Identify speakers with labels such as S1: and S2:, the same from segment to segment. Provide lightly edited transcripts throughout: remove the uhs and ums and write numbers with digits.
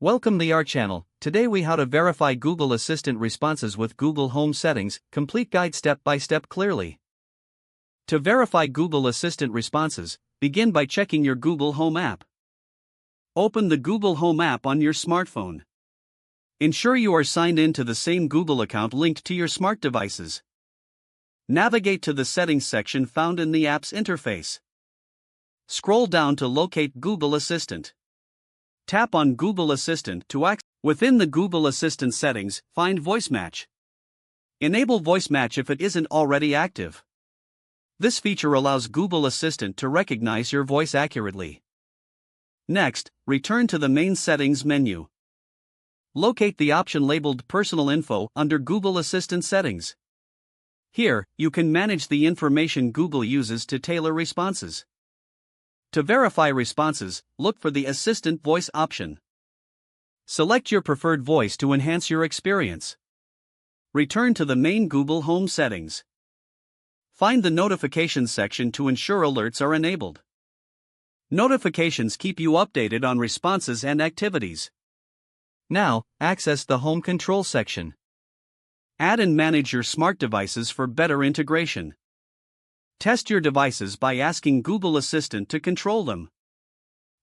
S1: Welcome to our channel. Today we how to verify Google Assistant responses with Google Home settings, complete guide step by step clearly. To verify Google Assistant responses, begin by checking your Google Home app. Open the Google Home app on your smartphone. Ensure you are signed in to the same Google account linked to your smart devices. Navigate to the settings section found in the app's interface. Scroll down to locate Google Assistant. Tap on Google Assistant to access. Within the Google Assistant settings, find Voice Match. Enable Voice Match if it isn't already active. This feature allows Google Assistant to recognize your voice accurately. Next, return to the main settings menu. Locate the option labeled Personal Info under Google Assistant settings. Here, you can manage the information Google uses to tailor responses. To verify responses, look for the Assistant Voice option. Select your preferred voice to enhance your experience. Return to the main Google Home settings. Find the Notifications section to ensure alerts are enabled. Notifications keep you updated on responses and activities. Now, access the Home Control section. Add and manage your smart devices for better integration. Test your devices by asking Google Assistant to control them.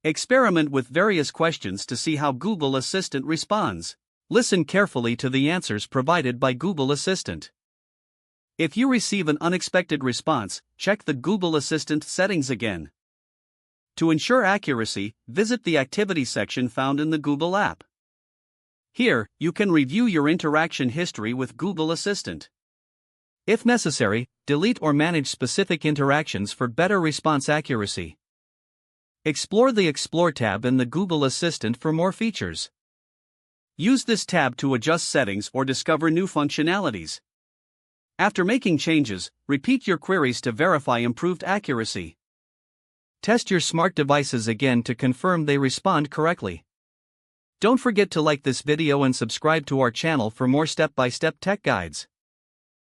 S1: Experiment with various questions to see how Google Assistant responds. Listen carefully to the answers provided by Google Assistant. If you receive an unexpected response, check the Google Assistant settings again. To ensure accuracy, visit the Activity section found in the Google app. Here, you can review your interaction history with Google Assistant. If necessary, delete or manage specific interactions for better response accuracy. Explore the Explore tab in the Google Assistant for more features. Use this tab to adjust settings or discover new functionalities. After making changes, repeat your queries to verify improved accuracy. Test your smart devices again to confirm they respond correctly. Don't forget to like this video and subscribe to our channel for more step-by-step tech guides.